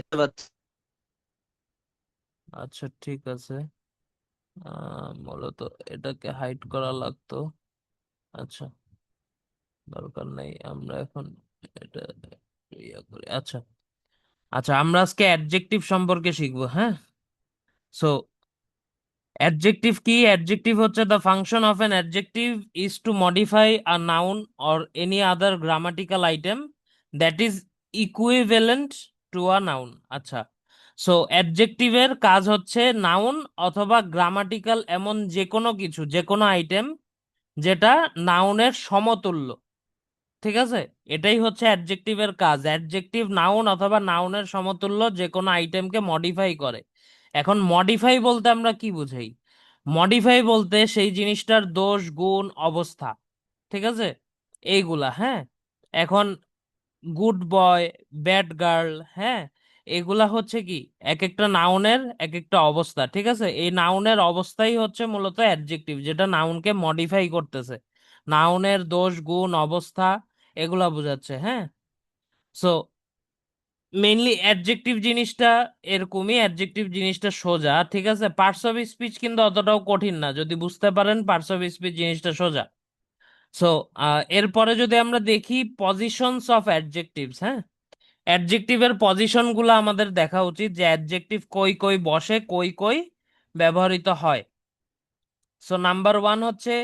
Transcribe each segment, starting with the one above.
দেখতে পাচ্ছি। আচ্ছা ঠিক আছে। মূলত এটাকে হাইড করা লাগতো। আচ্ছা, দরকার নেই, আমরা এখন এটা ইয়ে করি। আচ্ছা আচ্ছা, আমরা আজকে অ্যাডজেক্টিভ সম্পর্কে শিখবো, হ্যাঁ। সো অ্যাডজেক্টিভ কি? অ্যাডজেক্টিভ হচ্ছে the function of an adjective is to modify a noun or any other grammatical item that is equivalent to a noun. আচ্ছা, সো অ্যাডজেক্টিভের কাজ হচ্ছে নাউন অথবা গ্রামাটিক্যাল এমন যে কোনো কিছু, যে কোনো আইটেম যেটা নাউনের সমতুল্য। ঠিক আছে, এটাই হচ্ছে অ্যাডজেক্টিভের কাজ। অ্যাডজেক্টিভ নাউন অথবা নাউনের সমতুল্য যে কোনো আইটেমকে মডিফাই করে। এখন মডিফাই বলতে আমরা কি বুঝাই? মডিফাই বলতে সেই জিনিসটার দোষ, গুণ, অবস্থা, ঠিক আছে, এইগুলা, হ্যাঁ। এখন গুড বয়, ব্যাড গার্ল, হ্যাঁ, এগুলা হচ্ছে কি এক একটা নাউনের এক একটা অবস্থা। ঠিক আছে, এই নাউনের অবস্থাই হচ্ছে মূলত অ্যাডজেক্টিভ, যেটা নাউনকে মডিফাই করতেছে। নাউনের দোষ, গুণ, অবস্থা এগুলা বোঝাচ্ছে, হ্যাঁ। সো মেইনলি অ্যাডজেক্টিভ জিনিসটা এরকমই, অ্যাডজেক্টিভ জিনিসটা সোজা। ঠিক আছে, পার্টস অফ স্পিচ কিন্তু অতটাও কঠিন না, যদি বুঝতে পারেন পার্টস অফ স্পিচ জিনিসটা সোজা। সো এরপরে যদি আমরা দেখি পজিশনস অফ অ্যাডজেক্টিভস, হ্যাঁ, অ্যাডজেক্টিভের পজিশন গুলো আমাদের দেখা উচিত, যে অ্যাডজেক্টিভ কই কই বসে, কই কই ব্যবহৃত হয়। সো নাম্বার ওয়ান হচ্ছে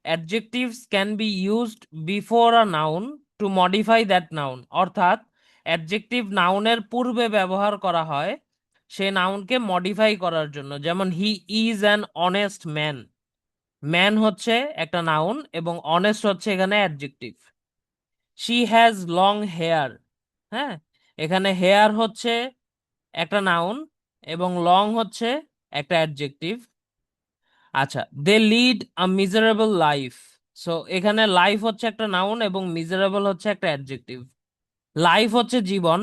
adjectives can be used before a noun to modify that noun. অর্থাৎ অ্যাডজেক্টিভ নাউনের পূর্বে ব্যবহার করা হয় সেই নাউনকে মডিফাই করার জন্য। যেমন he is an honest man. Man হচ্ছে একটা নাউন এবং অনেস্ট হচ্ছে এখানে adjective. She has long hair, হ্যাঁ, এখানে হেয়ার হচ্ছে একটা নাউন এবং লং হচ্ছে একটা অ্যাডজেক্টিভ। আচ্ছা, they lead a miserable life. So এখানে লাইফ হচ্ছে একটা নাউন এবং মিজারেবল হচ্ছে একটা অ্যাডজেক্টিভ। লাইফ হচ্ছে জীবন,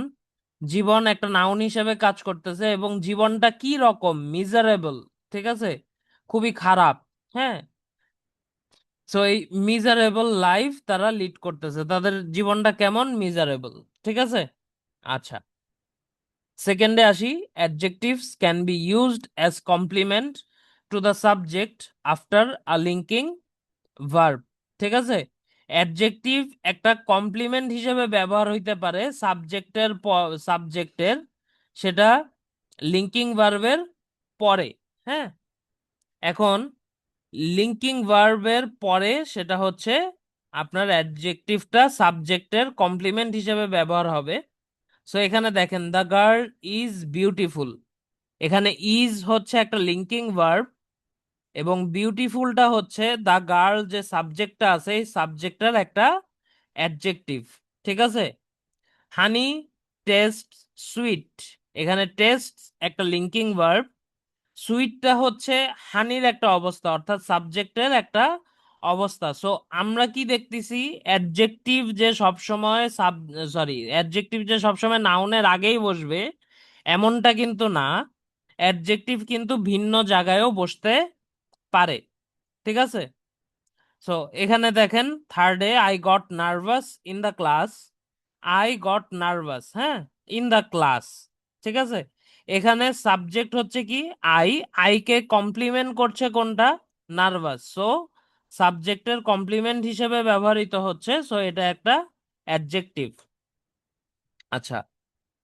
জীবন একটা নাউন হিসেবে কাজ করতেছে এবং জীবনটা কি রকম? মিজারেবল, ঠিক আছে, খুবই খারাপ, হ্যাঁ। সো এই মিজারেবল লাইফ তারা লিড করতেছে, তাদের জীবনটা কেমন? মিজারেবল, ঠিক আছে। আচ্ছা, সেকেন্ডে আসি। Adjectives can be used as complement to the subject after a linking verb. ঠিক আছে, অ্যাডজেক্টিভ একটা কমপ্লিমেন্ট হিসেবে ব্যবহার হইতে পারে সাবজেক্টের সাবজেক্টের, সেটা লিঙ্কিং ভার্বের পরে, হ্যাঁ। এখন লিঙ্কিং ভার্বের পরে সেটা হচ্ছে আপনার অ্যাডজেক্টিভটা সাবজেক্টের কমপ্লিমেন্ট হিসেবে ব্যবহার হবে। সো এখানে দেখেন দ্য গার্ল ইজ বিউটিফুল, এখানে ইজ হচ্ছে একটা লিঙ্কিং ভার্ব এবং বিউটিফুলটা হচ্ছে দ্য গার্ল যে সাবজেক্টটা আছে এই সাবজেক্টের একটা অ্যাডজেক্টিভ। ঠিক আছে, হানি টেস্ট সুইট, এখানে টেস্ট একটা লিঙ্কিং ভার্ব, সুইটটা হচ্ছে হানির একটা অবস্থা অর্থাৎ সাবজেক্টের একটা অবস্থা। সো আমরা কি দেখতেছি? অ্যাডজেক্টিভ যে সবসময় অ্যাডজেক্টিভ যে সবসময় নাউনের আগেই বসবে এমনটা কিন্তু না। অ্যাডজেক্টিভ কিন্তু ভিন্ন জায়গায়ও বসতে পারে, ঠিক আছে। সো এখানে দেখেন থার্ডে, I got nervous in the class. I got nervous, হ্যাঁ, ইন দ্য ক্লাস, ঠিক আছে। এখানে সাবজেক্ট হচ্ছে কি? আই। আই কে কমপ্লিমেন্ট করছে কোনটা? নার্ভাস। সো সাবজেক্টের কমপ্লিমেন্ট হিসেবে ব্যবহৃত হচ্ছে, সো এটা একটা অ্যাডজেক্টিভ। আচ্ছা,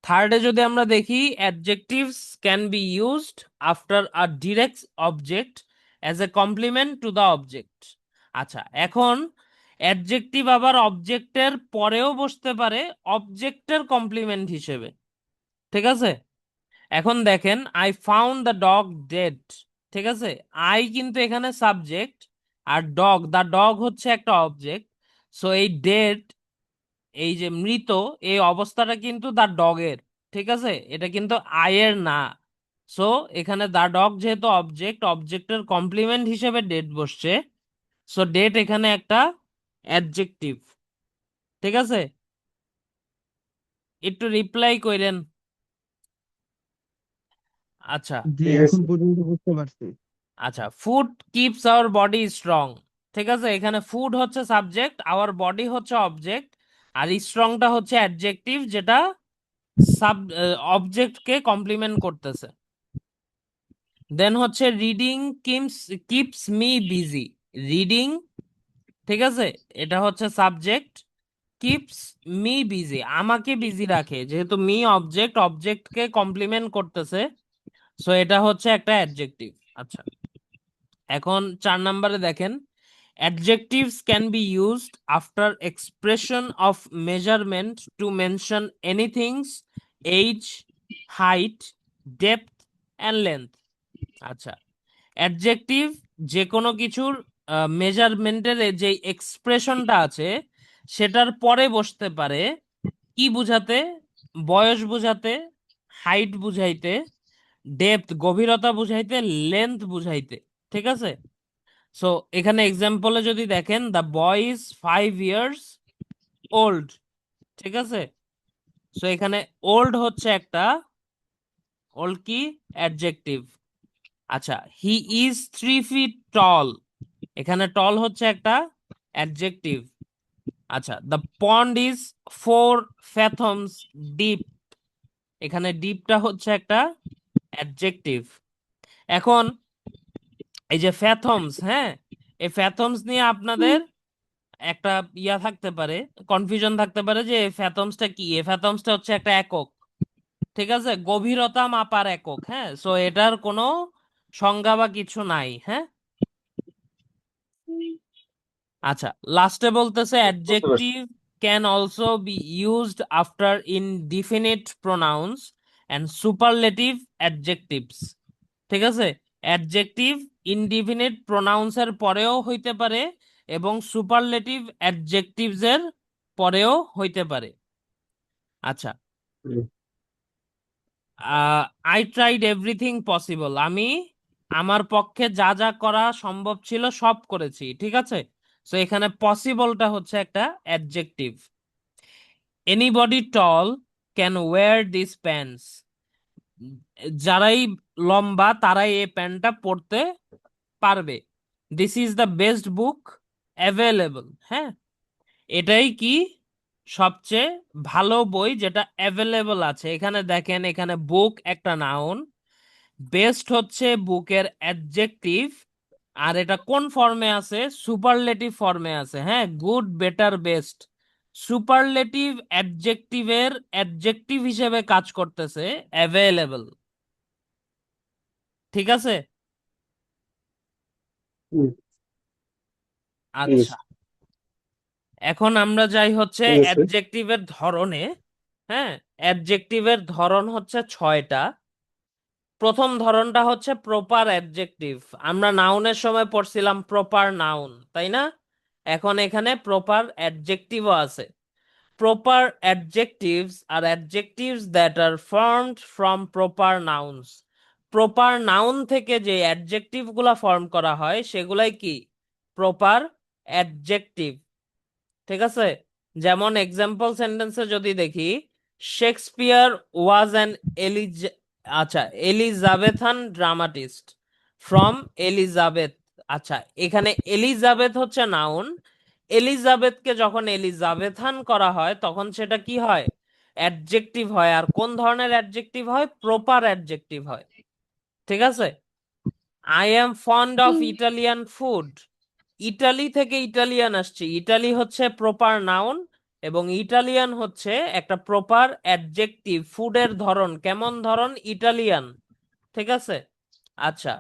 থার্ডে যদি আমরা দেখি, adjectives can be used after a direct object as a complement to the object. আচ্ছা, এখন অ্যাডজেক্টিভ আবার অবজেক্টের পরেও বসতে পারে অবজেক্টের কমপ্লিমেন্ট হিসেবে, ঠিক আছে। এখন দেখেন I found the dog dead, ঠিক আছে, আই কিন্তু এখানে সাবজেক্ট আর ডগ, দ্য ডগ হচ্ছে একটা অবজেক্ট। সো এই ডেড, এই যে মৃত, এই অবস্থাটা কিন্তু দা ডগের, ঠিক আছে, এটা কিন্তু আয়ের না। সো এখানে দা ডগ যেহেতু অবজেক্ট, অবজেক্টের কমপ্লিমেন্ট হিসেবে ডেট বসছে, সো ডেট এখানে একটা অ্যাডজেক্টিভ, ঠিক আছে। একটু রিপ্লাই কইরেন। আচ্ছা জি, এখন পর্যন্ত বুঝতে পারছি। আচ্ছা, food keeps our body strong, ঠিক আছে, এখানে ফুড হচ্ছে সাবজেক্ট, আওয়ার বডি হচ্ছে অবজেক্ট, আর স্ট্রংটা হচ্ছে অ্যাডজেক্টিভ যেটা সাব অবজেক্টকে কমপ্লিমেন্ট করতেছে। দেন হচ্ছে reading keeps me busy. Reading, ঠিক আছে, এটা হচ্ছে সাবজেক্ট। কিপস মি বিজি, আমাকে বিজি রাখে, যেহেতু মি অবজেক্ট, অবজেক্টকে কমপ্লিমেন্ট করতেছে, সো এটা হচ্ছে একটা অ্যাডজেক্টিভ। আচ্ছা, এখন 4 নম্বরে দেখেন, adjectives can be used after expression of measurement to mention anything's age, height, depth and length। আচ্ছা, অ্যাডজেক্টিভ যে কোনো কিছুর মেজারমেন্টের যে এক্সপ্রেশনটা আছে সেটার পরে বসতে পারে কি বুঝাতে? বয়স বুঝাতে, হাইট বুঝাইতে, ডেপথ গভীরতা বুঝাইতে, লেন্থ বুঝাইতে। ঠিক আছে, সো এখানে এক্সাম্পলে যদি দেখেন, the boy is 5 years old. ঠিক আছে, সো এখানে ওল্ড হচ্ছে একটা, ওল্ড কি, অ্যাডজেক্টিভ। আচ্ছা, হি ইজ 3 ফিট টল, এখানে টল হচ্ছে একটা অ্যাডজেক্টিভ। আচ্ছা, দ্য পন্ড ইজ 4 ফ্যাথমস ডিপ, এখানে ডিপটা হচ্ছে একটা অ্যাডজেক্টিভ। এখন এই যে ফ্যাথমস, হ্যাঁ, এই ফ্যাথমস নিয়ে আপনাদের একটা ইয়া থাকতে পারে, কনফিউশন থাকতে পারে যে ফ্যাথমসটা কি। এই ফ্যাথমসটা হচ্ছে একটা একক, ঠিক আছে, গভীরতা মাপার একক। হ্যাঁ, সো এটার কোনো সংজ্ঞা বা কিছু নাই। হ্যাঁ, আচ্ছা, লাস্টে বলতেছে বুঝতে পারছি। Adjective can also be used after indefinite pronouns and superlative adjectives. ঠিক আছে, অ্যাডজেক্টিভ ইনডিফিনিট প্রোনাউন্সের পরেও হইতে পারে এবং সুপারলেটিভ অ্যাডজেক্টিভস এর পরেও হইতে পারে। আচ্ছা, আই ট্রাইড এভরিথিং পসিবল, আমি আমার পক্ষে যা যা করা সম্ভব ছিল সব করেছি। ঠিক আছে, সো এখানে পসিবলটা হচ্ছে একটা adjective. Anybody tall can wear this pants, যারাই লম্বা তারাই এই প্যান্টটা পরতে পারবে। This is the best book available, হ্যাঁ, এটাই কি সবচেয়ে ভালো বই যেটা অ্যাভেলেবল আছে। এখানে দেখেন, এখানে বুক একটা নাউন, বেস্ট হচ্ছে বুকের অ্যাডজেক্টিভ, আর এটা কোন ফর্মে আছে? সুপারলেটিভ ফর্মে আছে। হ্যাঁ, গুড, বেটার, বেস্ট, সুপারলেটিভ অ্যাডজেক্টিভের অ্যাডজেক্টিভ হিসেবে কাজ করতেছে অ্যাভেলেবল। ঠিক আছে, হুম, ঠিক আচ্ছা, আছে। এখন আমরা যাই হচ্ছে ঠিক আছে। অ্যাডজেক্টিভের ধরনে। হ্যাঁ, অ্যাডজেক্টিভের ধরন হচ্ছে 6টা। প্রথম ধরনটা হচ্ছে প্রপার অ্যাডজেক্টিভ। আমরা নাউনের সময় পড়ছিলাম প্রপার নাউন, তাই না? এখন এখানে প্রপার অ্যাডজেক্টিভও আছে। Proper adjectives are adjectives that are formed from proper nouns. Proper noun থেকে যে অ্যাডজেক্টিভ গুলা ফর্ম করা হয় সেগুলাই কি? Proper adjective. ঠিক আছে, যেমন এক্সাম্পল সেন্টেন্সে যদি দেখি, শেক্সপিয়ার ওয়াজ অ্যান এলিজ আচ্ছা এলিজাবেথান ড্রামাটিস্ট। From Elizabeth. আচ্ছা, এখানে এলিজাবেথ হচ্ছে নাউন, এলিজাবেথকে যখন এলিজাবেথান করা হয় তখন সেটা কি হয়? অ্যাডজেক্টিভ হয়। আর কোন ধরনের অ্যাডজেক্টিভ হয়? প্রপার অ্যাডজেক্টিভ হয়। ঠিক আছে, I am fond of Italian food, Italy থেকে ইটালিয়ান আসছে, ইটালি হচ্ছে প্রপার নাউন এবং ইটালিয়ান হচ্ছে একটা প্রপার অ্যাডজেক্টিভ। ফুডের ধরন কেমন? ধরন ইটালিয়ান। ঠিক আছে, আচ্ছা,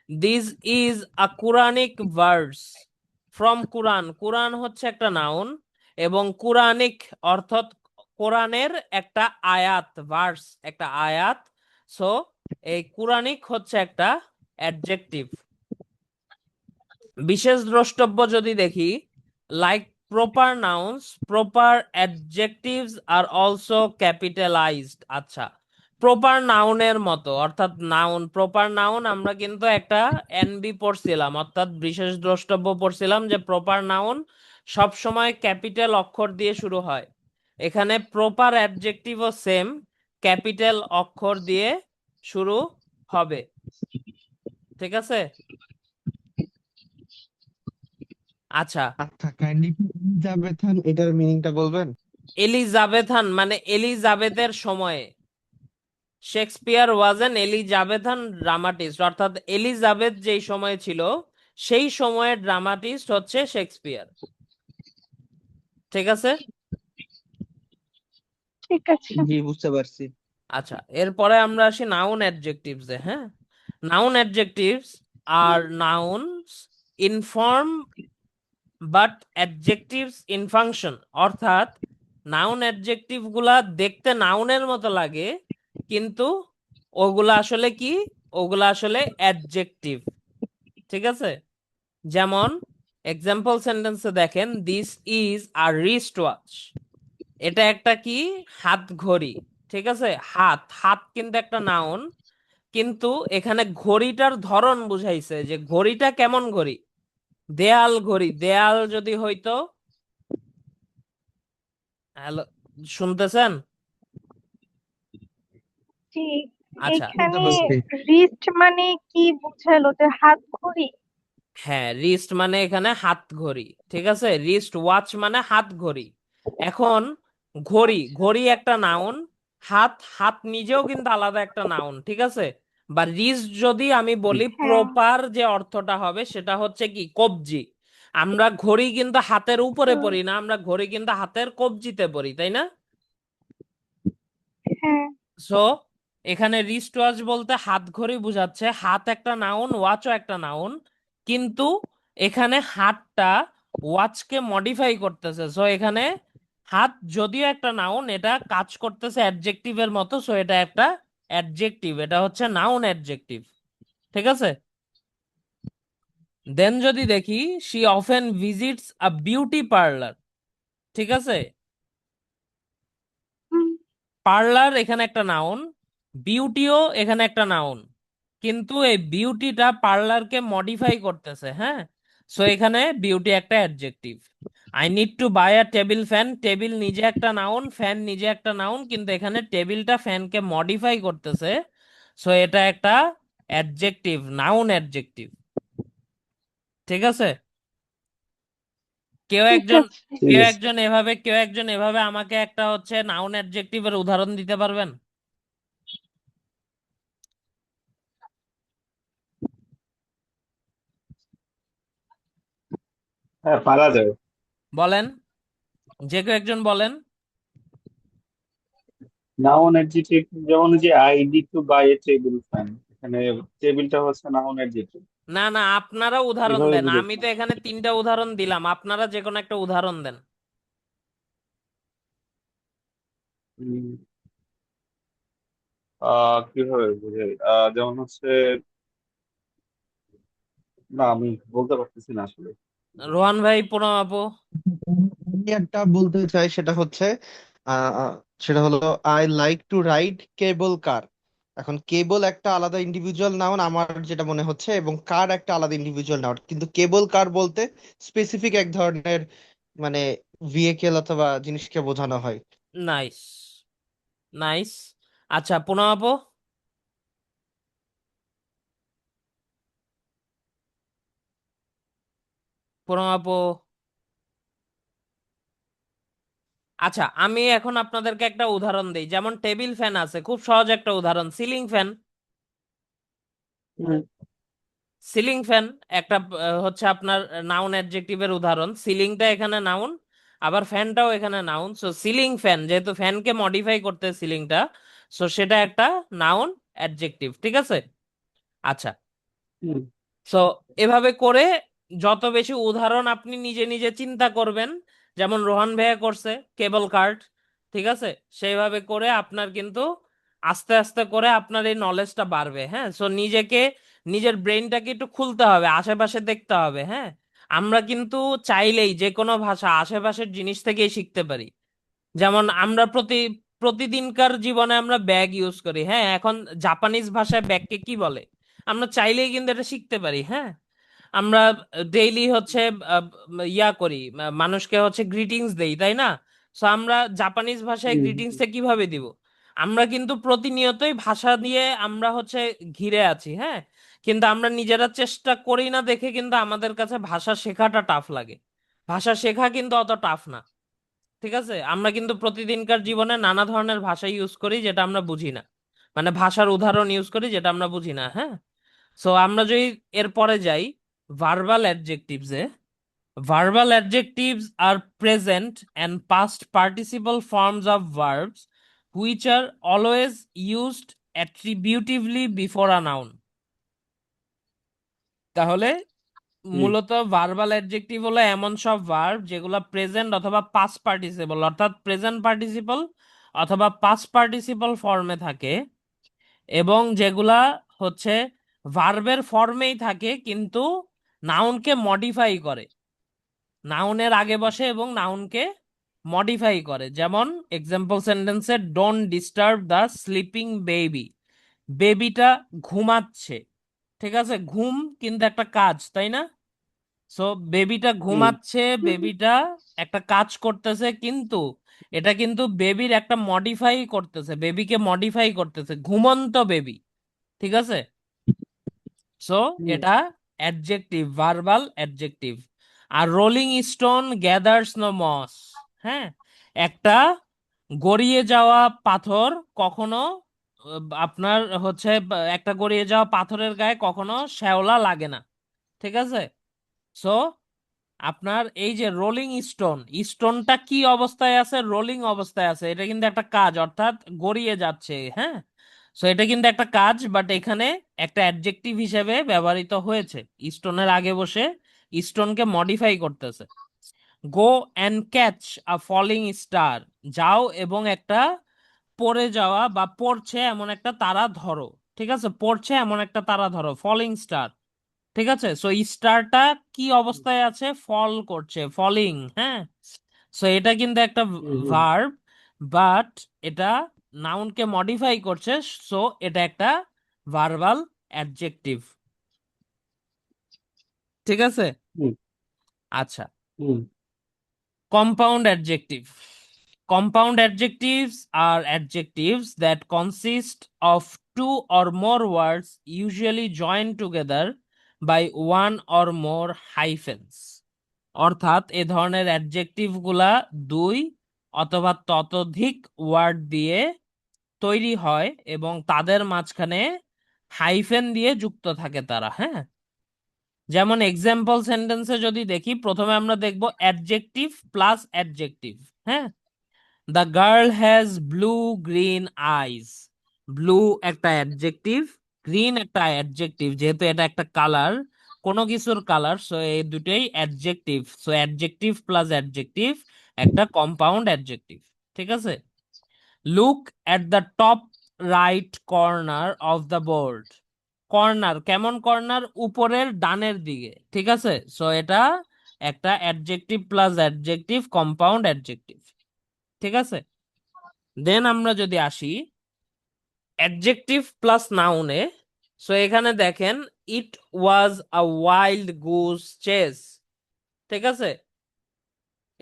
this is a Quranic verse. From Quran, Quran হচ্ছে একটা নাউন এবং কুরানিক অর্থাৎ কোরআনের একটা আয়াত, ভার্স একটা আয়াত। সো এই কুরানিক হচ্ছে একটা অ্যাডজেক্টিভ। বিশেষ দ্রষ্টব্য যদি দেখি, like proper nouns, proper adjectives are also capitalised. আচ্ছা, প্রপার নাউনের মতো, অর্থাৎ নাউন, প্রপার নাউন আমরা কিন্তু একটা এনবি পড়ছিলাম, অর্থাৎ বিশেষ দ্রষ্টব্য পড়ছিলাম যে প্রপার নাউন সব সময় ক্যাপিটাল অক্ষর দিয়ে শুরু হয়। এখানে প্রপার অ্যাডজেক্টিভও সেম, ক্যাপিটাল অক্ষর দিয়ে শুরু হবে। ঠিক আছে, আচ্ছা, আচ্ছা, কাইন্ডলি এলিজাবেথান এটার মিনিংটা বলবেন? এলিজাবেথান মানে এলিজাবেথের সময়ে, Shakespeare was an Elizabethan dramatist, অর্থাৎ এলিজাবেথ যেই সময় ছিল সেই সময়ের ড্রামাটিস্ট হচ্ছে শেক্সপিয়ার। ঠিক আছে। ঠিক আছে। জি, বুঝতে পারছি। আচ্ছা, এরপরে আমরা আসি নাউন অ্যাডজেক্টিভস এ। হ্যাঁ, noun adjectives are nouns in form but adjectives in function, অর্থাৎ নাউন অ্যাডজেক্টিভ গুলা দেখতে নাউনের মতো লাগে, কিন্তু ওগুলা আসলে কি, ওগুলা আসলে অ্যাডজেক্টিভ। ঠিক আছে। যেমন এক্সাম্পল সেন্টেন্সে দেখেন, this is a wrist watch, এটা একটা কি, হাত ঘড়ি। ঠিক আছে, হাত হাত কিন্তু একটা নাউন, কিন্তু এখানে ঘড়িটার ধরন বুঝাইছে যে ঘড়িটা কেমন ঘড়ি, দেয়াল ঘড়ি, দেয়াল যদি হইতো, হ্যালো, শুনতেছেন? জি, আচ্ছা, বুঝতে এখানে পারছি। রিস্ট মানে কি বুঝালো, যে হাত ঘড়ি? হ্যাঁ, রিস্ট মানে এখানে হাত ঘড়ি। ঠিক আছে, রিস্ট ওয়াচ মানে হাত ঘড়ি। এখন ঘড়ি, আচ্ছা। ঘড়ি একটা নাউন, হাত হাত নিজেও কিন্তু আলাদা একটা নাউন। ঠিক আছে, বা রিস্ট যদি আমি বলি হ্যাঁ। প্রপার যে অর্থটা হবে সেটা হচ্ছে কি, কবজি। আমরা ঘড়ি কিন্তু হাতের উপরে হুম, পরি না, আমরা ঘড়ি কিন্তু হাতের কবজিতে পরি, তাই না? হ্যাঁ। সো এখানে রিস্ট ওয়াচ বলতে হাত ঘড়ি বোঝাচ্ছে, হাত একটা নাউন, ওয়াচও একটা নাউন, কিন্তু এখানে হাতটা ওয়াচকে মডিফাই করতেছে। সো এখানে হাত যদিও একটা নাউন, এটা কাজ করতেছে অ্যাডজেক্টিভের মতো, সো এটা একটা অ্যাডজেক্টিভ, এটা হচ্ছে নাউন অ্যাডজেক্টিভ। ঠিক আছে। দেন যদি দেখি, she often visits a beauty parlour. ঠিক আছে, হুম, পার্লার এখানে একটা নাউন, বিউটিও এখানে একটা নাউন, কিন্তু এই বিউটিটা পার্লারকে মডিফাই করতেছে। হ্যাঁ, সো এখানে বিউটি একটা adjective. I need to buy a table fan, table নিজে একটা নাউন, ফ্যান নিজে একটা নাউন, কিন্তু এখানে টেবিলটা ফ্যানকে মডিফাই করতেছে, সো এটা একটা অ্যাডজেক্টিভ, নাউন অ্যাডজেক্টিভ। ঠিক আছে। কেউ ঠিক একজন, আছে। ঠিক আছে। কেউ একজন এভাবে আমাকে একটা হচ্ছে নাউন অ্যাডজেক্টিভের উদাহরণ দিতে পারবেন? হ্যাঁ, পারা যায়। বলেন, যে কেউ একজন বলেন। নাউন অ্যাডজেক্টিভ যেমন যে I need to buy a table fan, এখানে টেবিলটা হচ্ছে নাউন অ্যাডজেক্টিভ। না না, আপনারা উদাহরণ এইভাবে দেন, আমি বুঝেছি। তো এখানে 3টা উদাহরণ দিলাম, আপনারা যে কোনো একটা উদাহরণ দেন। উম, কিভাবে বুঝাই, যেমন হচ্ছে, না আমি বলতে পারতেছি না আসলে। রোহান ভাই, পুনম আপু। আমি একটা বলতে চাই, সেটা হচ্ছে আহ, আহ, সেটা হলো আই লাইক টু রাইড কেবল কার। এখন কেবল একটা আলাদা ইন্ডিভিজুয়াল নাউন আমার যেটা মনে হচ্ছে, এবং কার একটা আলাদা ইন্ডিভিজুয়াল নাউন, কিন্তু কেবল কার বলতে স্পেসিফিক এক ধরনের মানে ভেহিকেল অথবা জিনিসকে বোঝানো হয়। Nice, nice. আচ্ছা, পুনম আপু। পুনম আপু। আচ্ছা, আমি এখন আপনাদেরকে একটা উদাহরণ দিই, যেমন টেবিল ফ্যান আছে, খুব সহজ একটা উদাহরণ, সিলিং ফ্যান। হুম, সিলিং ফ্যান একটা হচ্ছে আপনার নাউন অ্যাডজেক্টিভের উদাহরণ, সিলিংটা এখানে নাউন, আবার ফ্যানটাও এখানে নাউন। সো সিলিং ফ্যান, যেহেতু ফ্যানকে মডিফাই করতে সিলিংটা, সো সেটা একটা নাউন অ্যাডজেক্টিভ। ঠিক আছে। আচ্ছা, হুম, সো এভাবে করে যত বেশি উদাহরণ আপনি নিজে নিজে চিন্তা করবেন, যেমন রোহান ভাইয়া করছে কেবল কার্ড, ঠিক আছে, সেইভাবে করে আপনার কিন্তু আস্তে আস্তে করে আপনার এই নলেজটা বাড়বে। হ্যাঁ, সো নিজেকে, নিজের ব্রেনটাকে একটু খুলতে হবে, আশেপাশে দেখতে হবে। হ্যাঁ, আমরা কিন্তু চাইলেই যে কোনো ভাষা আশেপাশের জিনিস থেকেই শিখতে পারি। যেমন আমরা প্রতিদিনকার জীবনে আমরা ব্যাগ ইউজ করি। হ্যাঁ, এখন জাপানিজ ভাষায় ব্যাগকে কি বলে, আমরা চাইলেই কিন্তু এটা শিখতে পারি। হ্যাঁ, আমরা ডেইলি হচ্ছে আহ, ইয়া করি, মানুষকে হচ্ছে গ্রিটিংস দেই, তাই না? সো আমরা জাপানিজ ভাষায় হুম, গ্রিটিংসটা কিভাবে দিব? আমরা কিন্তু প্রতিনিয়তই ভাষা দিয়ে আমরা হচ্ছে ঘিরে আছি। হ্যাঁ, কিন্তু আমরা নিজেরা চেষ্টা করি না দেখে কিন্তু আমাদের কাছে ভাষা শেখাটা টাফ লাগে। ভাষা শেখা কিন্তু অত টাফ না। ঠিক আছে, আমরা কিন্তু প্রতিদিনকার জীবনে নানা ধরনের ভাষা ইউজ করি যেটা আমরা বুঝি না, মানে ভাষার উদাহরণ ইউজ করি যেটা আমরা বুঝি না। হ্যাঁ, সো আমরা যদি এর পরে যাই verbal অ্যাডজেক্টিভসে, verbal adjectives are present and past participle forms of verbs which are always used attributively before a noun. তাহলে জি মূলত ভার্বাল অ্যাডজেক্টিভ হলো এমন সব ভার্ব যেগুলো প্রেজেন্ট অথবা পাস্ট পার্টিসিপল অর্থাৎ প্রেজেন্ট পার্টিসিপল অথবা পাস্ট পার্টিসিপল ফর্মে থাকে, এবং যেগুলা হচ্ছে ভার্বের ফর্মেই থাকে কিন্তু নাউনকে মডিফাই করে, নাউনের আগে বসে এবং নাউনকে মডিফাই করে। যেমন এক্সাম্পল সেন্টেন্সে don't disturb the sleeping baby, বেবিটা ঘুমাচ্ছে, ঠিক আছে, ঘুম কিন্তু একটা কাজ, তাই না? সো বেবিটা হুম ঘুমাচ্ছে, বেবিটা একটা কাজ করতেছে, কিন্তু এটা কিন্তু বেবির একটা মডিফাই করতেছে, বেবিকে মডিফাই করতেছে, ঘুমন্ত বেবি, ঠিক আছে। সো হুম এটা অ্যাডজেক্টিভ, ভার্বাল অ্যাডজেক্টিভ। আর rolling stone gathers no moss, হ্যাঁ, একটা গড়িয়ে যাওয়া পাথর কখনো আপনার হচ্ছে একটা গড়িয়ে যাওয়া পাথরের গায়ে কখনো শ্যাওলা লাগে না, ঠিক আছে। সো আপনার এই যে রোলিং স্টোন, স্টোনটা কি অবস্থায় আছে? রোলিং অবস্থায় আছে, এটা কিন্তু একটা কাজ, অর্থাৎ গড়িয়ে যাচ্ছে। হ্যাঁ, সো এটা কিন্তু একটা কাজ, বাট এখানে একটা অ্যাডজেক্টিভ হিসেবে ব্যবহৃত হয়েছে, স্টোনের আগে বসে স্টোনকে মডিফাই করতেছে। Go and catch a falling star, যাও এবং একটা পড়ে যাওয়া বা পড়ছে এমন একটা তারা ধরো, ঠিক আছে, পড়ছে এমন একটা তারা ধরো, ফলিং স্টার, ঠিক আছে। সো স্টারটা কি অবস্থায় আছে? ফল করছে, ফলিং। হ্যাঁ, সো এটা কিন্তু একটা হুম হুম ভার্ব, বাট এটা নাউনকে মডিফাই করছে, সো এটা একটা ভার্বাল অ্যাডজেক্টিভ, ঠিক আছে। হুম আচ্ছা, হুম compound adjective. Compound adjectives are adjectives that consist of two or more words usually joined together by one or more hyphens. অর্থাৎ এ ধরনের অ্যাডজেক্টিভ গুলা দুই অথবা ততোধিক ওয়ার্ড দিয়ে তৈরি হয় এবং তাদের মাঝখানে হাইফেন দিয়ে যুক্ত থাকে তারা। হ্যাঁ, যেমন এক্সাম্পল সেন্টেন্সে যদি দেখি, প্রথমে আমরা দেখব অ্যাডজেক্টিভ প্লাস অ্যাডজেক্টিভ। হ্যাঁ, the girl has blue green eyes, blue একটা অ্যাডজেক্টিভ, গ্রিন একটা অ্যাডজেক্টিভ, যেহেতু এটা একটা কালার, কোনো কিছুর কালার, সো এই দুটোই adjective, so adjective plus adjective একটা কম্পাউন্ড অ্যাডজেক্টিভ, ঠিক আছে। Look at the top right corner of the board, corner কেমন কর্নার? উপরের ডানের দিকে, ঠিক আছে। সো এটা একটা adjective plus adjective compound adjective, ঠিক আছে। দেন আমরা যদি আসি অ্যাডজেক্টিভ প্লাস নাউনে, সো এখানে দেখেন ইট was a wild Goodge chess, ঠিক আছে।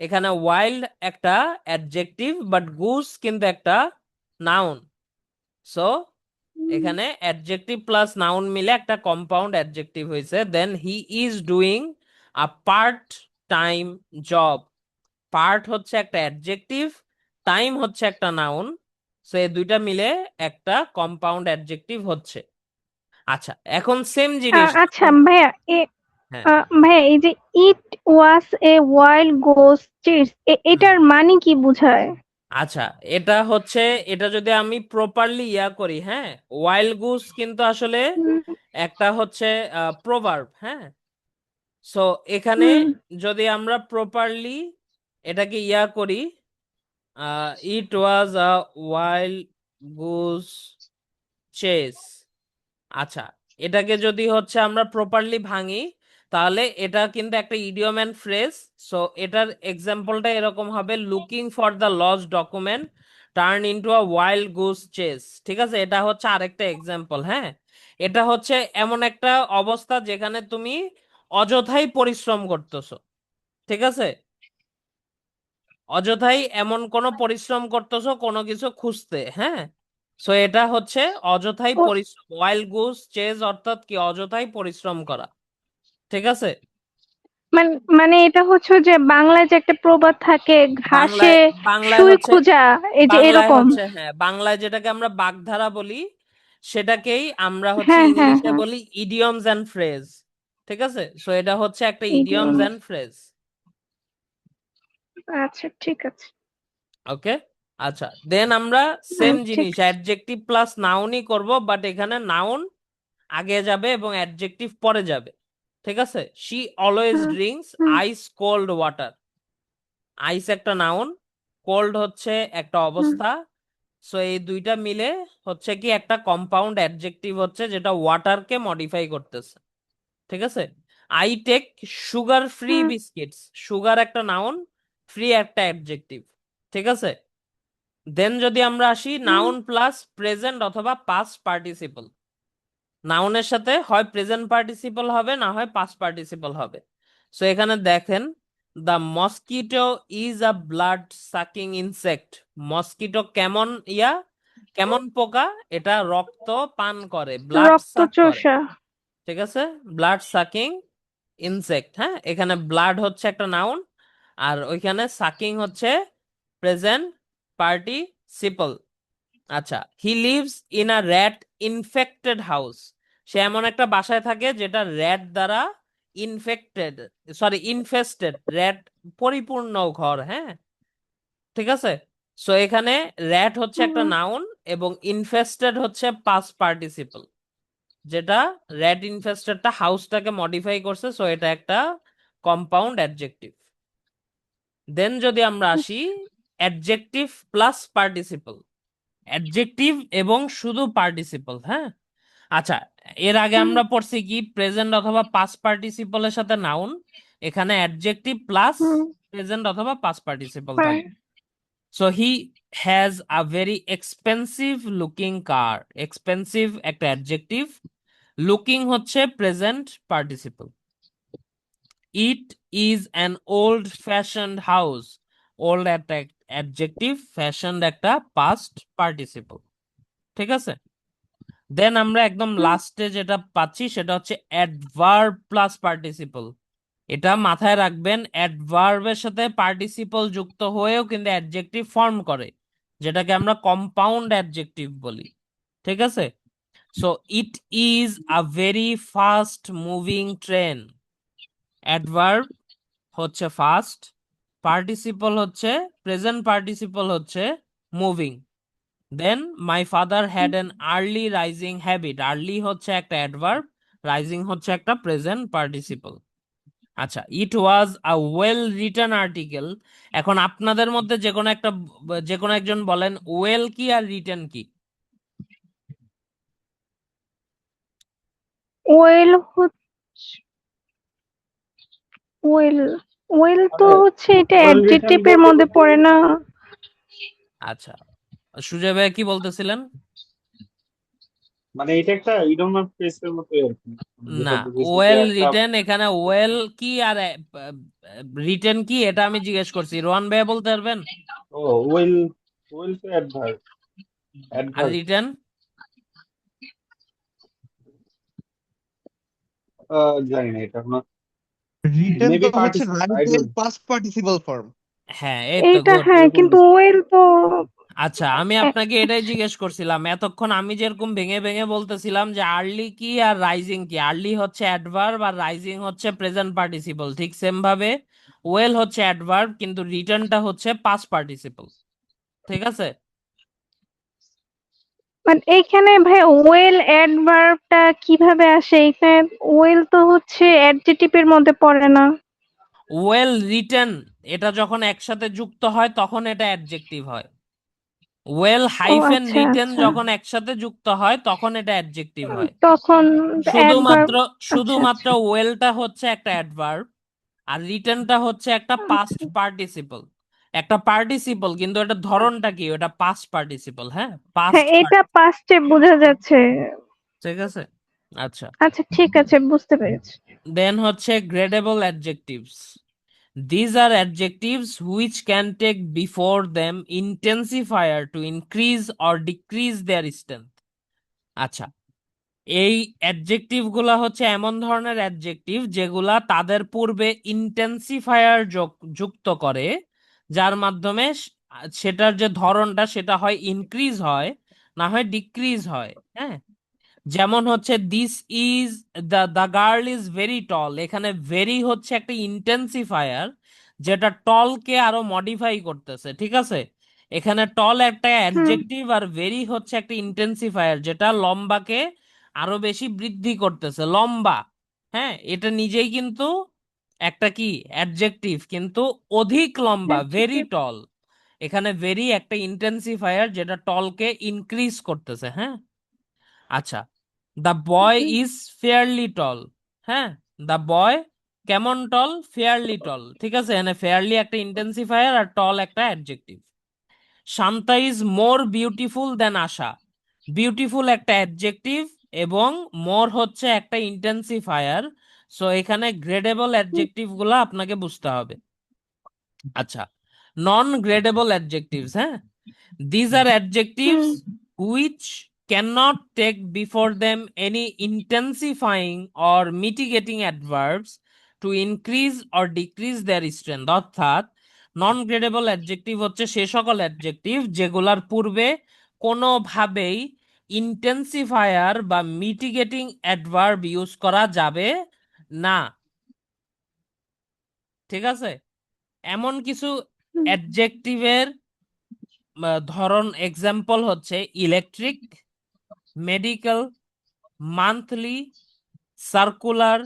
এখানে ওয়াইল্ড একটা অ্যাডজেক্টিভ, বাট গুজ কিন্তু একটা নাউন, সো এখানে অ্যাডজেক্টিভ প্লাস নাউন মিলে একটা কম্পাউন্ড অ্যাডজেক্টিভ হয়েছে। Then he is doing a part time job, part হচ্ছে একটা অ্যাডজেক্টিভ, টাইম হচ্ছে একটা নাউন, সো এই দুইটা মিলে একটা কম্পাউন্ড অ্যাডজেক্টিভ হচ্ছে। আচ্ছা, এখন সেম জিনিস আচ্ছা ভাইয়া, হ্যাঁ, ভাইয়া এই যে ইট ওয়াজ এ ওয়াইল্ড গোস চিজ, হুম, এটার মানে কি বোঝায়? আচ্ছা, এটা হচ্ছে, এটা যদি আমি প্রপারলি ইয়া করি, হ্যাঁ, ওয়াইল্ড গুস কিন্তু আসলে হুম একটা হচ্ছে প্রভার্ব। হ্যাঁ, সো এখানে হুম যদি আমরা প্রপারলি এটাকে ইয়া করি, ইট was a wild goose chess, আচ্ছা, এটাকে যদি হচ্ছে আমরা প্রপারলি ভাঙি, তাহলে এটা কিন্তু একটা ইডিয়ম এন্ড ফ্রেজ। সো এটার এক্সাম্পলটা এরকম হবে, looking for the lost document turn into a wild goose chase, ঠিক আছে। এটা হচ্ছে আরেকটা এক্সাম্পল। হ্যাঁ, এটা হচ্ছে এমন একটা অবস্থা যেখানে তুমি অযথাই পরিশ্রম করতেছো, ঠিক আছে, অযথাই এমন কোনো পরিশ্রম করতেছো কোনো কিছু খুঁজতে। হ্যাঁ, সো এটা হচ্ছে অযথাই ও পরিশ্রম, ওয়াইল্ড গুস চেজ অর্থাৎ কি? অযথাই পরিশ্রম করা, ঠিক আছে। মানে মানে এটা হচ্ছে যে বাংলায় যে একটা প্রবাদ থাকে, ঘাসে বাংলায় বাংলায় সুই হচ্ছে খোঁজা, এই যে বাংলায় এরকম। হচ্ছে হ্যাঁ, বাংলায় যেটাকে আমরা বাগধারা বলি সেটাকেই আমরা হচ্ছে হ্যাঁ হ্যাঁ ইংলিশে হ্যাঁ। বলি ইডিয়মস এন্ড ফ্রেজ। ঠিক আছে, সো এটা হচ্ছে একটা ইডিয়মস ইডিয়ম। And phrase. আচ্ছা ঠিক আছে। ওকে, আচ্ছা, দেন আমরা সেম ঠিক জিনিস আছে। অ্যাডজেক্টিভ প্লাস নাউনই করব, বাট এখানে নাউন আগে যাবে এবং অ্যাডজেক্টিভ পরে যাবে। ঠিক আছে, she always hmm drinks hmm ice cold water. Ice একটা নাউন, কোল্ড হচ্ছে একটা হুম। অবস্থা। সো এই দুইটা মিলে হচ্ছে কি একটা কম্পাউন্ড অ্যাডজেক্টিভ হচ্ছে যেটা ওয়াটারকে মডিফাই করতেছে। ঠিক আছে, I take sugar free hmm biscuits. Sugar একটা নাউন, ফ্রি একটা অ্যাডজেক্টিভ। ঠিক আছে, দেন যদি আমরা আসি হুম। নাউন প্লাস প্রেজেন্ট অথবা পাস্ট পার্টিসিপল। নাউনের সাথে হয় প্রেজেন্ট পার্টিসিপল হবে, না হয় পাস্ট পার্টিসিপল হবে। সো এখানে দেখেন, the mosquito is a blood sucking insect. Mosquito কেমন কেমন পোকা? এটা রক্ত পান করে, ব্লাড রক্ত সাক করে। চোষা। ঠিক আছে, ব্লাড সাকিং ইনসেক্ট। হ্যাঁ, এখানে ব্লাড হচ্ছে একটা নাউন, আর ওইখানে সাকিং হচ্ছে প্রেজেন্ট পার্টিসিপল। আচ্ছা, he lives in a rat infected house. সে এমন একটা বাসায় থাকে যেটা র্যাট দ্বারা ইনফেক্টেড, সরি ইনফেস্টেড, র্যাট পরিপূর্ণ ঘর। হ্যাঁ, ঠিক আছে, সো এখানে র্যাট হচ্ছে একটা হুম নাউন এবং ইনফেস্টেড হচ্ছে পাস্ট পার্টিসিপল, যেটা র্যাট ইনফেস্টেডটা হাউসটাকে মডিফাই করছে, সো এটা একটা কম্পাউন্ড অ্যাডজেক্টিভ। দেন যদি আমরা আসি অ্যাডজেক্টিভ প্লাস পার্টিসিপল, অ্যাডজেক্টিভ এবং শুধু পার্টিসিপল। হ্যাঁ, আচ্ছা, এর আগে হুম আমরা পড়ছি কি প্রেজেন্ট অথবা পাস্ট পার্টিসিপলের সাথে নাউন, এখানে অ্যাডজেক্টিভ প্লাস হুম। প্রেজেন্ট অথবা পাস্ট পার্টিসিপল থাকবে। So he has a very expensive looking car. Expensive একটা অ্যাডজেক্টিভ, লুকিং হচ্ছে present participle. It is an old fashioned house. Old একটা অ্যাডজেক্টিভ, ফ্যাশনড একটা past participle. ঠিক আছে, দেন আমরা একদম হুম। লাস্টে যেটা পাচ্ছি সেটা হচ্ছে অ্যাডভার্ব প্লাস পার্টিসিপল। এটা মাথায় রাখবেন, অ্যাডভার্বের সাথে পার্টিসিপল যুক্ত হয়েও কিন্তু অ্যাডজেক্টিভ ফর্ম করে, যেটাকে আমরা কম্পাউন্ড অ্যাডজেক্টিভ বলি। ঠিক আছে, so it is a very fast moving train. Adverb হচ্ছে ফাস্ট, পার্টিসিপল হচ্ছে প্রেজেন্ট পার্টিসিপল হচ্ছে moving. Then my father had an early rising habit. Early হচ্ছে একটা অ্যাডভার্ব, রাইজিং হচ্ছে একটা প্রেজেন্ট পার্টিসিপল। আচ্ছা, it was a well written article. এখন আপনাদের মধ্যে যে কোনো একজন বলেন ওয়েল কি আর রিটেন কি? ওয়েল হচ্ছে, ওয়েল, ওয়েল তো মানে হচ্ছে এটা ওয়েল রিটেন অ্যাডজেক্টিভের বলতে মধ্যে পড়ে না। আচ্ছা, সুজয় ভাই কি বলতেছিলেন? মানে এটা একটা ইডম ফ্রেজের মতোই আর কি, আমি না, যেটা বুঝেছি যে ওয়েল একটা। রিটেন, এখানে ওয়েল কি আর রিটেন কি এটা আমি জিজ্ঞেস করছি, রোহান ভাই বলতে পারবেন? ও, ওয়েল, ওয়েল তো অ্যাডভার্ব, আর অ্যাডভার্ব। রিটেন? জানি না এটা এখনো, রিটেন মেবি তো হচ্ছে পার্টিসিপল, আই রাইটের ডোন্ট। Past participle form. হ্যাঁ, এই তো এইটা গুড। হ্যাঁ, এরকম কিন্তু কিছু। ওয়েল তো আচ্ছা, আমি আপনাকে এটাই জিজ্ঞেস করছিলাম এতক্ষণ, আমি যেরকম ভেঙে ভেঙে বলতেছিলাম যে আর্লি কি আর রাইজিং কি। আর্লি হচ্ছে অ্যাডভার্ব আর রাইজিং হচ্ছে প্রেজেন্ট পার্টিসিপল, ঠিক সেম ভাবে ওয়েল হচ্ছে অ্যাডভার্ব কিন্তু রিটার্নটা হচ্ছে পাস্ট পার্টিসিপল। ঠিক আছে, মানে এইখানে ভাই ওয়েল অ্যাডভার্বটা কিভাবে আসে এখানে? ওয়েল তো হচ্ছে অ্যাডজেক্টিভের মধ্যে পড়ে না। ওয়েল রিটেন এটা যখন একসাথে যুক্ত হয় তখন এটা অ্যাডজেক্টিভ হয়। ওয়েল ও হাইফেন আচ্ছা রিটেন আচ্ছা। যখন একসাথে যুক্ত হয় তখন এটা অ্যাডজেক্টিভ হয়। তখন অ্যাডভার্ব। শুধুমাত্র আচ্ছা শুধুমাত্র আচ্ছা ওয়েলটা হচ্ছে একটা অ্যাডভার্ব, আর রিটেনটা হচ্ছে একটা পাস্ট আচ্ছা। পার্টিসিপল। একটা পার্টিসিপল কিন্তু এটা ধরনটা কি, ওটা পাস্ট পার্টিসিপল। হ্যাঁ, হ্যাঁ, পাস্ট এটা পাস্টে বোঝা যাচ্ছে। ঠিক আছে, আচ্ছা, আচ্ছা ঠিক আছে, বুঝতে পেরেছি। দেন হচ্ছে গ্রেডেবল adjectives. These are adjectives which can take before them intensifier to increase or decrease their strength. আচ্ছা, এই অ্যাডজেক্টিভ গুলা হচ্ছে এমন ধরনের অ্যাডজেক্টিভ যেগুলা তাদের পূর্বে ইন্টেন্সিফায়ার যুক্ত করে, যার মাধ্যমে সেটার যে ধরনটা সেটা হয় ইনক্রিজ হয়, না হয় ডিক্রিজ হয়। হ্যাঁ, যেমন হচ্ছে this is the girl is very tall, এখানে ভেরি হচ্ছে একটা ইন্টেন্সিফায়ার যেটা টলকে আরো মডিফাই করতেছে। ঠিক আছে, এখানে টল একটা হুম। অ্যাডজেক্টিভ আর ভেরি হচ্ছে একটা ইন্টেন্সিফায়ার যেটা লম্বাকে আরো বেশি বৃদ্ধি করতেছে। লম্বা, হ্যাঁ, এটা নিজেই কিন্তু একটা কি অ্যাডজেক্টিভ, কিন্তু অধিক লম্বা, ভেরি অ্যাডজেক্টিভ। টল। এখানে ভেরি একটা ইন্টেন্সিফায়ার যেটা টলকে ইনক্রিজ করতেছে। হ্যাঁ, আচ্ছা, দ্য বয় ইজ ফেয়ারলি টল। হ্যাঁ, দ্য বয় কেমন টল? ফেয়ারলি টল। ঠিক আছে, এখানে ফেয়ারলি একটা ইন্টেন্সিফায়ার আর টল একটা adjective. Shanta is more beautiful then Asha. Beautiful একটা অ্যাডজেক্টিভ এবং মোর হচ্ছে একটা ইন্টেন্সিফায়ার। সো এখানে গ্রেডেবল অ্যাডজেক্টিভ গুলা আপনাকে বুঝতে হবে। আচ্ছা, নন গ্রেডেবল অ্যাডজেক্টিভস। হ্যাঁ, these are adjectives hmm. which cannot take before them any intensifying or mitigating adverbs to increase or decrease their strength। অর্থাৎ নন গ্রেডেবল অ্যাডজেক্টিভ হচ্ছে সে সকল অ্যাডজেক্টিভ যেগুলার পূর্বে কোনোভাবেই ইন্টেন্সিফায়ার বা মিটিগেটিং অ্যাডভার্ব ইউজ করা যাবে না। ঠিক আছে, এমন কিছু হুম। অ্যাডজেক্টিভের ধরন এক্সাম্পল হচ্ছে electric, medical, monthly, circular,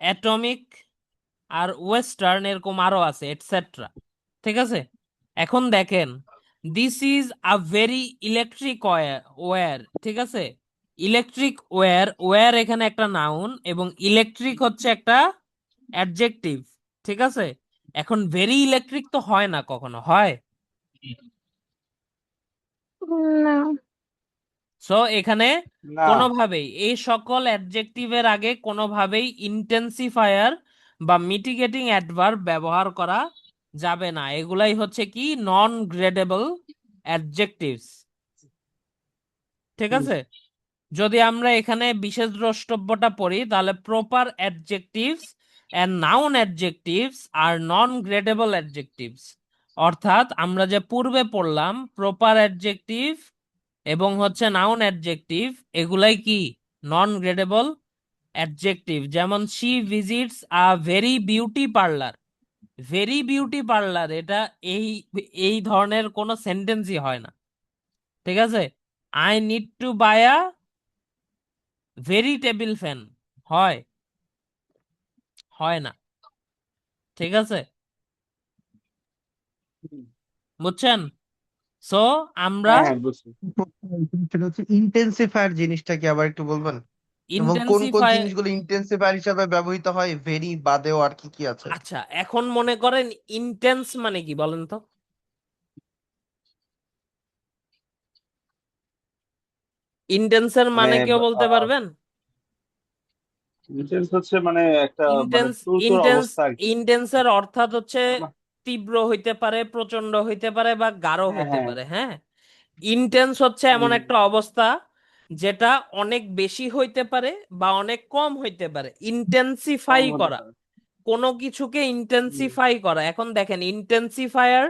atomic আর ওয়েস্টার্ন, এরকম আরো আছে এটসেট্রা। ঠিক আছে, এখন দেখেন, this is a very electric wire. ঠিক আছে, ইলেকট্রিক ওয়্যার, ওয়্যার এখানে একটা নাউন এবং ইলেকট্রিক হচ্ছে একটা অ্যাডজেক্টিভ। ঠিক আছে, এখন ভেরি ইলেকট্রিক তো হয় না, কখনো হয়? না। সো এখানে না। কোনোভাবেই এই সকল অ্যাডজেক্টিভের আগে কোনোভাবেই ইন্টেন্সিফায়ার বা মিটিগেটিং অ্যাডভার্ব ব্যবহার করা যাবে না। এগুলাই হচ্ছে কি নন গ্রেডেবল অ্যাডজেক্টিভস। ঠিক হুম, আছে, যদি আমরা এখানে বিশেষ দ্রষ্টব্যটা পড়ি তাহলে proper adjectives and noun adjectives আর নন গ্রেডেবল অ্যাডজেক্টিভস। অর্থাৎ আমরা যে পূর্বে পড়লাম প্রপার অ্যাডজেক্টিভ এবং হচ্ছে নাউন অ্যাডজেক্টিভ, এগুলাই কি নন গ্রেডেবল অ্যাডজেক্টিভ। যেমন she visits a very beauty parlour. Very beauty parlour এটা এই এই ধরনের কোনো সেন্টেন্সই হয় না। ঠিক আছে, I need to buy a very table fan, হয়? হয় না। ঠিক আছে, হুম। বুঝছেন? সো আমরা হ্যাঁ হ্যাঁ, বুঝছি। সেটা হচ্ছে ইন্টেন্সিফায়ার জিনিসটা কি আবার একটু বলবেন? এবং কোন কোন ইন্টেন্সিফাই, জিনিসগুলো ইন্টেন্সিফায়ার হিসাবে ব্যবহৃত হয়, ভেরি বাদেও আর কি কি আছে? আচ্ছা এখন মনে করেন ইন্টেন্স মানে কি বলেন তো? ইন্টেন্সের মানে মানে কেউ বলতে পারবেন? ইন্টেন্স হচ্ছে মানে একটা মানে ইন্টেন্স, তুরতুর ইন্টেন্স, অবস্থা আর কি। ইন্টেন্সের অর্থাৎ হচ্ছে আমা- তীব্র হইতে পারে, প্রচন্ড হইতে পারে বা গাঢ় হ্যাঁ হতে হ্যাঁ। পারে। হ্যাঁ, ইন্টেন্স হচ্ছে এমন হুম, একটা অবস্থা যেটা অনেক বেশি হইতে পারে বা অনেক কম হইতে পারে। কম ইন্টেন্সিফাই হতে করা, পারে। কোনো কিছুকে হুম, ইন্টেন্সিফাই করা। এখন দেখেন, intensifier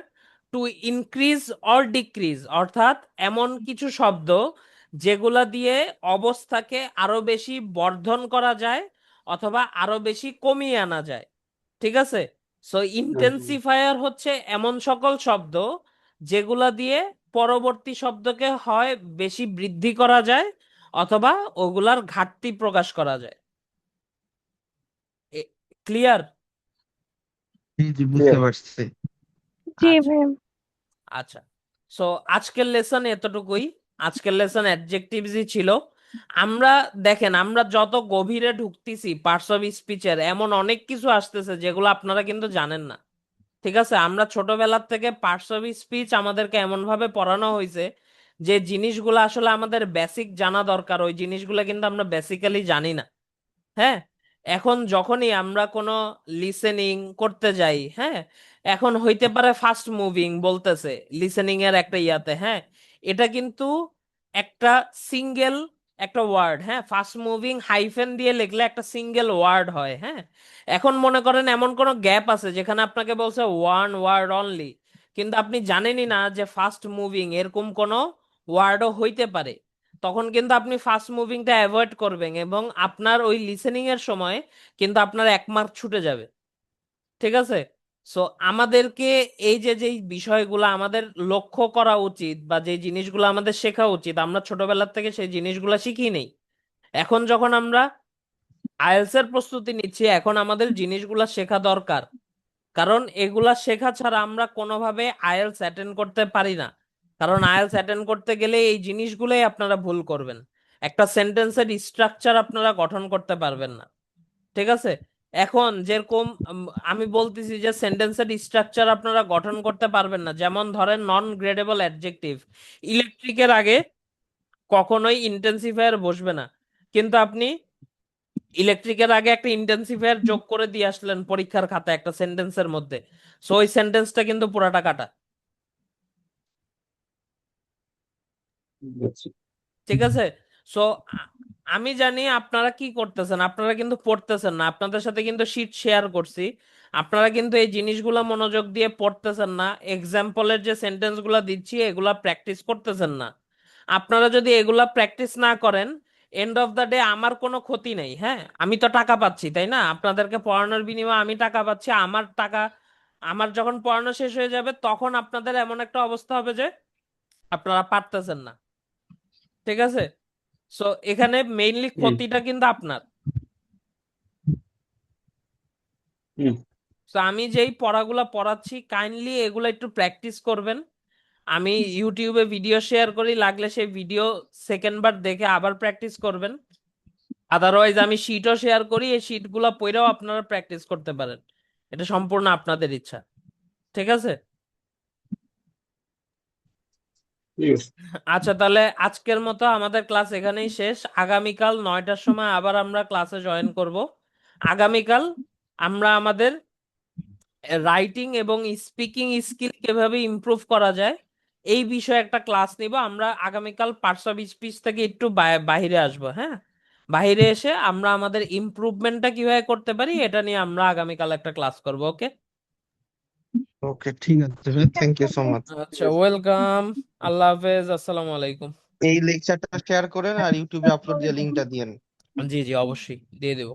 to increase or decrease, অর্থাৎ এমন কিছু শব্দ যেগুলা দিয়ে অবস্থাকে আরো বেশি বর্ধন করা যায় অথবা আরো বেশি কমিয়ে আনা যায়। ঠিক আছে, সো হুম, হুম। ইন্টেন্সিফায়ার হচ্ছে এমন সকল শব্দ যেগুলা দিয়ে পরবর্তী শব্দকে হয় বেশি বৃদ্ধি করা যায় অথবা ওগুলার ঘাটতি প্রকাশ করা যায়। ক্লিয়ার? জি জি, বুঝতে Clear. পারছি। জি আচ্ছা, ভাইয়া। আচ্ছা, সো আজকের লেসন এতটুকুই। আজকের লেসন অ্যাডজেক্টিভসই ছিল। আমরা দেখেন, আমরা যত গভীরে ঢুকতেছি পার্টস অফ স্পিচের, এমন অনেক কিছু আসতেছে যেগুলো আপনারা কিন্তু জানেন না। ঠিক আছে, আমরা ছোটবেলার থেকে পার্টস অফ স্পিচ আমাদেরকে এমন ভাবে পড়ানো হয়েছে যে জিনিসগুলো আসলে আমাদের বেসিক জানা দরকার, ওই জিনিসগুলো কিন্তু আমরা বেসিক্যালি জানি না। হ্যাঁ, এখন যখনই আমরা কোনো লিসেনিং করতে যাই, হ্যাঁ, এখন হইতে পারে ফাস্ট মুভিং বলতেছে লিসেনিং এর একটা ইয়াতে। হ্যাঁ, এটা কিন্তু একটা সিঙ্গেল একটা ওয়ার্ড, হ্যাঁ, ফাস্ট মুভিং হাইফেন দিয়ে লিখলে একটা সিঙ্গেল ওয়ার্ড হয়, হ্যাঁ। এখন মনে করেন এমন কোনো গ্যাপ আছে যেখানে আপনাকে বলছে ওয়ান ওয়ার্ড অনলি, কিন্তু আপনি জানেনই না যে ফাস্ট মুভিং এরকম কোনো ওয়ার্ডও হইতে পারে, তখন কিন্তু আপনি ফাস্ট মুভিংটা অ্যাভয়েড করবেন এবং আপনার ওই লিসেনিং এর সময় কিন্তু আপনার 1 মার্ক ছুটে যাবে। ঠিক আছে। সো আমাদেরকে এই যে যে বিষয়গুলো আমাদের লক্ষ্য করা উচিত বা যে জিনিসগুলো আমাদের শেখা উচিত, আমরা ছোটবেলার থেকে সেই জিনিসগুলো শিখি নেই। এখন যখন আমরা আইএলটিএস এর প্রস্তুতি নিচ্ছি, এখন আমাদের জিনিসগুলো শেখা দরকার, কারণ এগুলা শেখা ছাড়া আমরা কোনোভাবে আইএলটিএস অ্যাটেন্ড করতে পারি না। কারণ আইএলটিএস অ্যাটেন্ড করতে গেলে এই জিনিসগুলোই আপনারা ভুল করবেন। একটা সেন্টেন্সের স্ট্রাকচার আপনারা গঠন করতে পারবেন না। ঠিক আছে। এখন যেরকম আমি বলতেছি যে সেন্টেন্সের স্ট্রাকচার আপনারা গঠন করতে পারবেন না, যেমন ধরেন নন গ্রেডেবল অ্যাডজেক্টিভ, ইলেকট্রিকের আগে কখনোই ইন্টেন্সিফায়ার বসবে না, কিন্তু আপনি ইলেকট্রিকের আগে একটা ইন্টেন্সিফায়ার যোগ করে দিয়ে আসলেন পরীক্ষার খাতায় একটা সেন্টেন্সের মধ্যে, সো ওই সেন্টেন্সটা কিন্তু পুরাটা কাটা। বুঝছি। ঠিক আছে। সো আমি জানি আপনারা কি করতেছেন, আপনারা কিন্তু পড়তেছেন না, আপনাদের সাথে কিন্তু শিট শেয়ার করছি, আপনারা কিন্তু এই জিনিসগুলো মনোযোগ দিয়ে পড়তেছেন না, এক্সাম্পলের যে সেন্টেন্সগুলো দিচ্ছি এগুলা প্র্যাকটিস করতেছেন না। আপনারা যদি এগুলা প্র্যাকটিস না করেন, এন্ড অফ দ্য ডে আমার কোনো ক্ষতি নেই, হ্যাঁ, আমি তো টাকা পাচ্ছি তাই না, আপনাদেরকে পড়ানোর বিনিময়ে আমি টাকা পাচ্ছি, আমার টাকা, আমার যখন পড়ানো শেষ হয়ে যাবে তখন আপনাদের এমন একটা অবস্থা হবে যে আপনারা পারতেছেন না। ঠিক আছে। সো এখানে মেইনলি হুম ক্ষতিটা কিন্তু আপনার। হুম তো আমি যেই পড়াগুলা পড়াচ্ছি কাইন্ডলি এগুলো একটু প্র্যাকটিস করবেন। আমি ইউটিউবে ভিডিও শেয়ার করি, লাগলে সেই ভিডিও সেকেন্ড বার দেখে আবার প্র্যাকটিস করবেন। আদারওয়াইজ আমি শিটও শেয়ার করি, এই শিটগুলো পড়েও আপনারা প্র্যাকটিস করতে পারেন, এটা সম্পূর্ণ আপনাদের ইচ্ছা। ঠিক আছে। ঠিক আছে। আচ্ছা, তাহলে আজকের মতো আমাদের ক্লাস এখানেই শেষ। আগামীকাল 9টার সময় আবার আমরা ক্লাসে জয়েন করব। আগামীকাল আমরা আমাদের রাইটিং এবং স্পিকিং স্কিল কিভাবে ইমপ্রুভ করা যায় এই বিষয়ে একটা ক্লাস নিব আমরা। আগামীকাল 520 থেকে একটু বাইরে আসবো, হ্যাঁ, বাইরে এসে আমরা আমাদের ইমপ্রুভমেন্টটা কিভাবে করতে পারি এটা নিয়ে আমরা আগামীকাল একটা ক্লাস করব। ওকে। ওকে, ঠিক আছে ভাই, থ্যাংক ইউ সো মাচ। ঠিক আচ্ছা, আছে। ওয়েলকাম। আল্লাহ হাফেজ, আসসালামু আলাইকুম। এই লেকচারটা শেয়ার করেন আর ইউটিউবে আপলোড দিয়ে লিঙ্কটা দিয়েন। জি জি, অবশ্যই দিয়ে দেবো।